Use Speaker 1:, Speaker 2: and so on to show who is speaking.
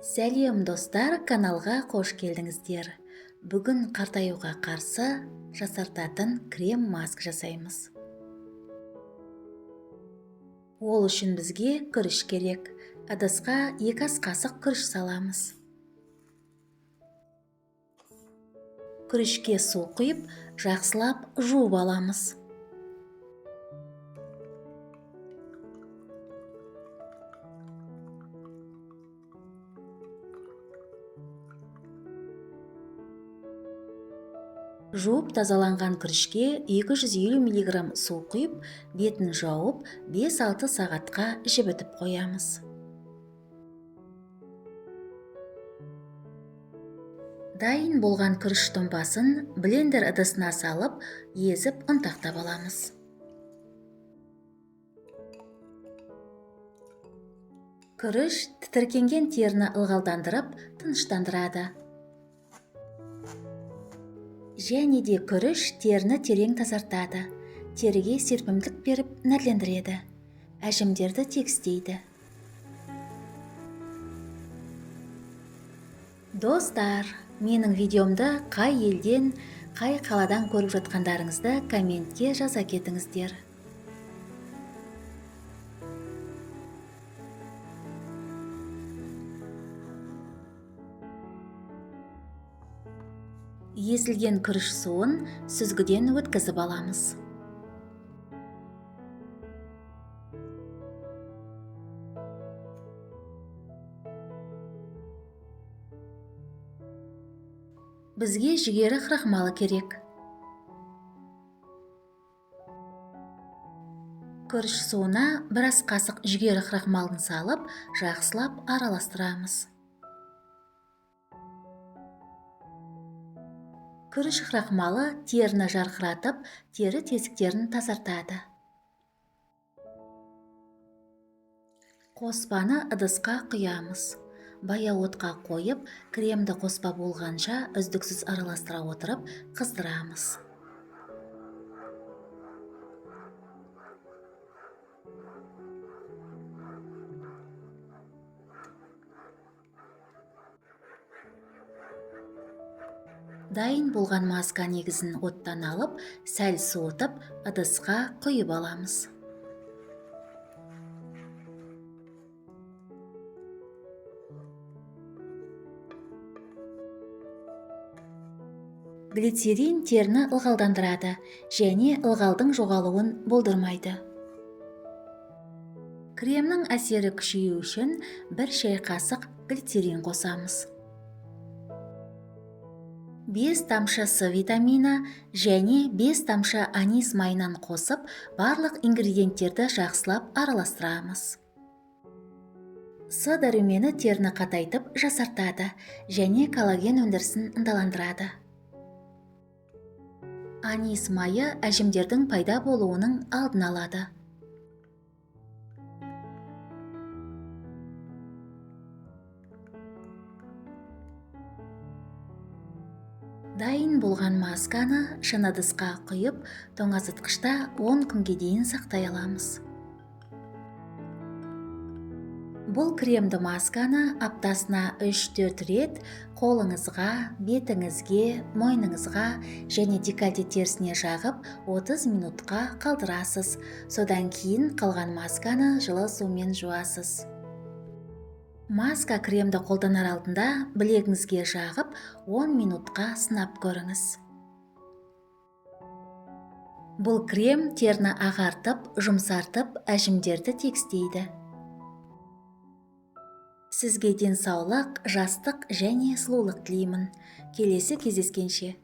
Speaker 1: Сәлем достар, каналға қош келдіңіздер. Бүгін қартаюға қарсы жасартатын крем маск жасаймыз. Ол үшін бізге күріш керек. Ыдысқа 2 ас қасық күріш саламыз. Күрішке су құйып, жақсылап жуып аламыз. Жуып тазаланған күрішке 250 мг су құйып, бетін жауып, 5-6 сағатқа жібітіп қоямыз. Дайын болған күріш тұнбасын блендер ыдысына салып, езіп ұнтақтап аламыз. Күріш тітіркенген теріні ылғалдандырып, тыныштандырады. Және де күріш теріні терең тазартады. Теріге серпімдік беріп, нәрлендіреді. Әжімдерді тегістейді. Достар, менің видеомды қай елден, қай қаладан көріп жатқандарыңызды комментке жаза кетіңіздер. Езілген күріш суын сүзгіден өткізіп аламыз. Бізге жүгері крахмалы керек. Күріш суына 1 ас қасық жүгері крахмалын салып, жақсылап араластырамыз. Күріш крахмалы теріні жарқыратып, тері тесіктерін тазартады. Қоспаны ыдысқа құямыз. Баяу отқа қойып, кремді қоспа болғанша үздіксіз араластыра отырып, қыздырамыз. Дайын болған маска негізін оттан алып, сәл суытып, ыдысқа құйып аламыз. Глицерин теріні ылғалдандырады және ылғалдың жоғалуын болдырмайды. Кремнің әсері күшею үшін 1 шай қасық глицерин қосамыз. 5 тамшы С витамині және 5 тамшы анис майынан қосып, барлық ингредиенттерді жақсылап араластырамыз. С дәрумені теріні қатайтып жасартады және коллаген өндірісін ынталандырады. Анис майы әжімдердің пайда болуының алдын алады. Дайын болған масканы шыны ыдысқа құйып, тоңазытқышта 10 күнге дейін сақтай аламыз. Бұл кремді масканы аптасына 3-4 рет қолыңызға, бетіңізге, мойныңызға және декольте терісіне жағып 30 минутқа қалдырасыз. Содан кейін қалған масканы жылы сумен жуасыз. Маска кремді қолданар алдында білегіңізге жағып 10 минутқа сынап көріңіз. Бұл крем теріні ағартып, жұмсартып, әжімдерді тегістейді. Сізге денсаулық, жастық және сұлулық тілеймін. Келесі кездескенше.